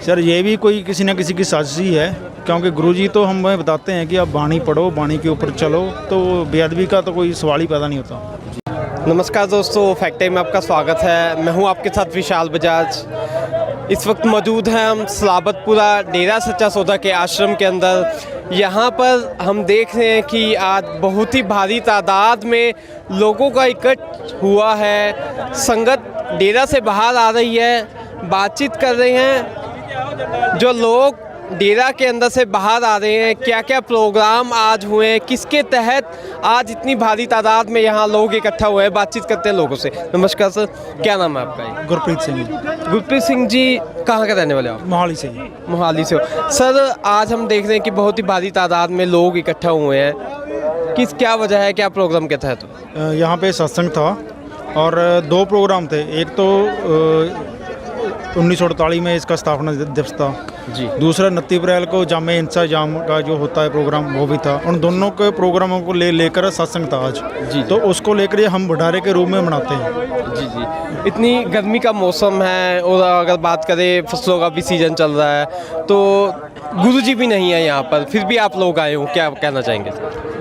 Sir ये भी कोई किसी न किसी की साजिश ही है, क्योंकि गुरुजी तो हमें बताते हैं कि आप बाणी पढ़ो, बाणी के ऊपर चलो, तो बेअदबी का तो कोई सवाल ही पैदा नहीं होता। नमस्कार दोस्तों, फैक्ट टाइम में आपका स्वागत है। मैं हूं आपके साथ विशाल बजाज। इस वक्त मौजूद हैं हम सलाबतपुरा डेरा सच्चा सौदा के आश्रम के अंदर। यहाँ पर हम देख रहे हैं कि आज बहुत ही भारी तादाद में लोगों का इकट्ठ हुआ है। संगत डेरा से बाहर आ रही है, बातचीत कर रहे हैं। जो लोग डेरा के अंदर से बाहर आ रहे हैं, क्या क्या प्रोग्राम आज हुए हैं, किसके तहत आज इतनी भारी तादाद में यहाँ लोग इकट्ठा हुए हैं, बातचीत करते हैं लोगों से। नमस्कार सर, क्या नाम है आपका? गुरप्रीत सिंह। गुरप्रीत सिंह जी, कहाँ के रहने वाले आप? मोहाली से। मोहाली से हो सर। आज हम देख रहे हैं कि बहुत ही भारी तादाद में लोग इकट्ठा हुए हैं, क्या वजह है, क्या प्रोग्राम के तहत? यहाँ पे सत्संग था और दो प्रोग्राम थे। एक तो 1948 में इसका स्थापना दिवस था जी। दूसरा 29 अप्रैल को जामे इंसा जाम का जो होता है प्रोग्राम, वो भी था। उन दोनों के प्रोग्रामों को लेकर सत्संग था आज जी। तो उसको लेकर ये हम भंडारे के रूप में मनाते हैं। जी जी। इतनी गर्मी का मौसम है और अगर बात करें फसलों का भी सीज़न चल रहा है, तो गुरुजी भी नहीं है यहाँ पर, फिर भी आप लोग आए हो, क्या कहना चाहेंगे?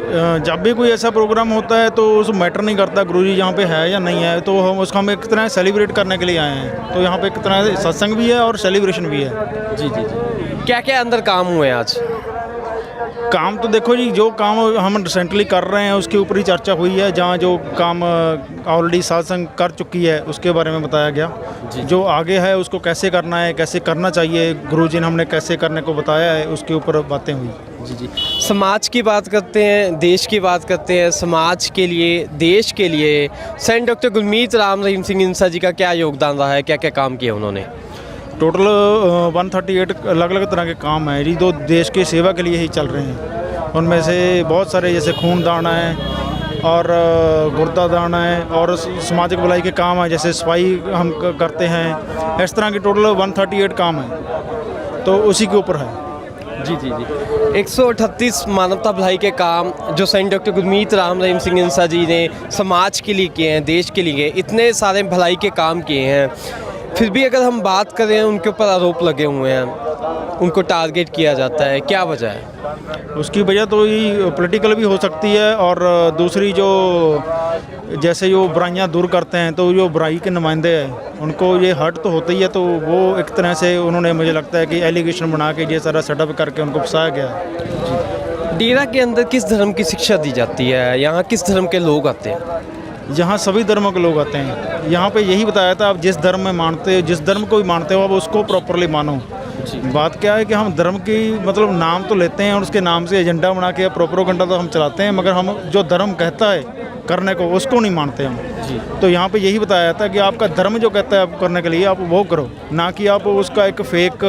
जब भी कोई ऐसा प्रोग्राम होता है तो उस मैटर नहीं करता गुरुजी यहाँ पे है या नहीं है, तो हम उसको एक तरह सेलिब्रेट करने के लिए आए हैं। तो यहाँ पे एक तरह से सत्संग भी है और सेलिब्रेशन भी है। जी जी जी। क्या क्या अंदर काम हुए आज? काम तो देखो जी, जो काम हम रिसेंटली कर रहे हैं उसके ऊपर ही चर्चा हुई है। जहाँ जो काम ऑलरेडी सत्संग कर चुकी है उसके बारे में बताया गया। जो आगे है उसको कैसे करना है, कैसे करना चाहिए, गुरुजी ने हमने कैसे करने को बताया है, उसके ऊपर बातें हुई। जी जी। समाज की बात करते हैं, देश की बात करते हैं। समाज के लिए, देश के लिए सेंट डॉक्टर गुरमीत राम रहीम सिंह इंसा जी का क्या योगदान रहा है, क्या क्या काम किए उन्होंने? टोटल 138 अलग अलग तरह के काम हैं जी, जो देश की सेवा के लिए ही चल रहे हैं। उनमें से बहुत सारे जैसे खून दान है और गुर्दा दान है और सामाजिक भलाई के काम है, जैसे सफाई हम करते हैं। इस तरह के टोटल 138 काम हैं, तो उसी के ऊपर है। जी जी जी। 138 मानवता भलाई के काम जो सेंट डॉक्टर गुरमीत राम रहीम सिंह इंसा जी ने समाज के लिए किए हैं, देश के लिए इतने सारे भलाई के काम किए हैं, फिर भी अगर हम बात करें उनके ऊपर आरोप लगे हुए हैं, उनको टारगेट किया जाता है, क्या वजह है? उसकी वजह तो ये पॉलिटिकल भी हो सकती है और दूसरी जो जैसे जो बुराइयां दूर करते हैं, तो जो बुराई के नुमाइंदे हैं उनको ये हर्ट तो होता ही है। तो वो एक तरह से उन्होंने, मुझे लगता है कि एलिगेशन बना के ये सारा सेटअप करके उनको फंसाया गया। डेरा के अंदर किस धर्म की शिक्षा दी जाती है? यहाँ किस धर्म के लोग आते हैं? यहाँ सभी धर्मों के लोग आते हैं। यहाँ पे यही बताया था, आप जिस धर्म में मानते हो, जिस धर्म को भी मानते हो, आप उसको प्रॉपरली मानो। बात क्या है कि हम धर्म की मतलब नाम तो लेते हैं और उसके नाम से एजेंडा बना के प्रोपेगेंडा तो हम चलाते हैं, मगर हम जो धर्म कहता है करने को उसको नहीं मानते हम जी। तो यहाँ पे यही बताया था कि आपका धर्म जो कहता है आप करने के लिए, आप वो करो, ना कि आप उसका एक फेक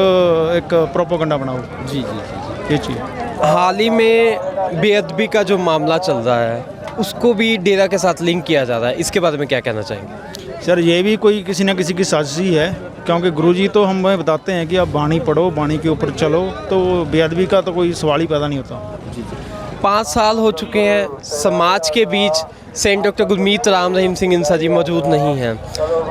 एक प्रोपेगेंडा बनाओ। जी जी जी। ये चीज़ हाल ही में बेअदबी का जो मामला चल रहा है उसको भी डेरा के साथ लिंक किया जा रहा है, इसके बारे में क्या कहना चाहेंगे? सर ये भी कोई किसी न किसी की साजिश ही है, क्योंकि गुरुजी तो हमें बताते हैं कि आप बाणी पढ़ो, बाणी के ऊपर चलो, तो बेअदबी का तो कोई सवाल ही पैदा नहीं होता। जी जी। 5 साल हो चुके हैं, समाज के बीच सेंट डॉक्टर गुरमीत राम रहीम सिंह इंसा जी मौजूद नहीं हैं,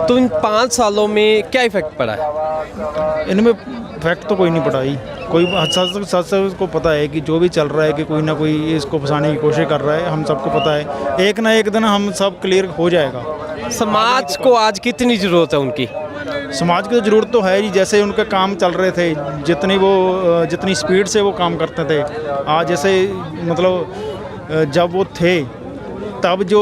तो इन 5 सालों में क्या इफ़ेक्ट पड़ा है? इनमें इफेक्ट तो कोई नहीं पड़ा ही। कोई सच को पता है कि जो भी चल रहा है कि कोई ना कोई इसको फंसाने की कोशिश कर रहा है, हम सबको पता है। एक ना एक दिन हम सब क्लियर हो जाएगा। समाज को आज कितनी ज़रूरत है उनकी? समाज की ज़रूरत तो है ही, जैसे उनके काम चल रहे थे, जितनी स्पीड से वो काम करते थे, आज जैसे मतलब जब वो थे तब जो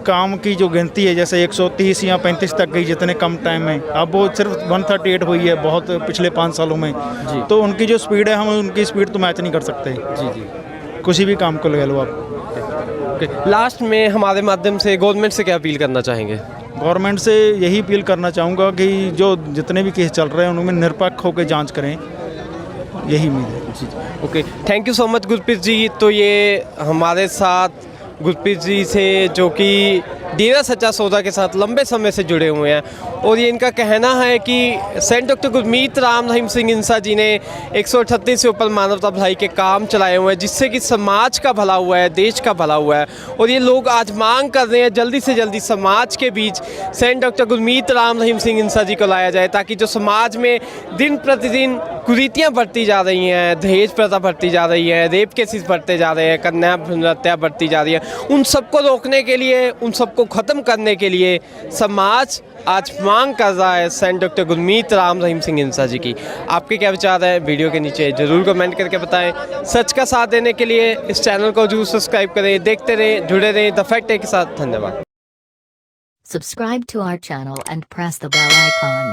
काम की जो गिनती है जैसे 130 या 35 तक गई जितने कम टाइम में, अब वो सिर्फ 138 हुई है बहुत पिछले 5 सालों में जी। तो उनकी जो स्पीड है, हम उनकी स्पीड तो मैच नहीं कर सकते जी जी। किसी भी काम को लगा लो आप। लास्ट में हमारे माध्यम से गवर्नमेंट से क्या अपील करना चाहेंगे? गवर्नमेंट से यही अपील करना चाहूँगा कि जो जितने भी केस चल रहे हैं उनमें निरपेक्ष होकर जांच करें, यही उम्मीद है जी। Okay, thank you so much Gurpreet ji. तो ये हमारे साथ गुरप्रीत जी से जो कि डेरा सच्चा सौदा के साथ लंबे समय से जुड़े हुए हैं और ये इनका कहना है कि सेंट डॉक्टर गुरमीत राम रहीम सिंह इंसा जी ने 138 से ऊपर मानवता भलाई के काम चलाए हुए हैं, जिससे कि समाज का भला हुआ है, देश का भला हुआ है। और ये लोग आज मांग कर रहे हैं जल्दी से जल्दी समाज के बीच सेंट डॉक्टर गुरमीत राम रहीम सिंह इंसा जी को लाया जाए, ताकि जो समाज में दिन प्रतिदिन कुरीतियाँ बढ़ती जा रही हैं, दहेज प्रथा बढ़ती जा रही है, रेप केसेस बढ़ते जा रहे हैं, कन्या भ्रूण हत्या बढ़ती जा रही है, उन सबको रोकने के लिए, उन सबको ख़त्म करने के लिए समाज आज मांग कर रहा है सेंट डॉक्टर गुरमीत राम रहीम सिंह इंसा जी की। आपके क्या विचार है वीडियो के नीचे ज़रूर कमेंट करके बताएं। सच का साथ देने के लिए इस चैनल को जरूर सब्सक्राइब करें, देखते रहें, जुड़े रहें द फैक्ट है के साथ। धन्यवाद। Subscribe to our channel and press the bell icon.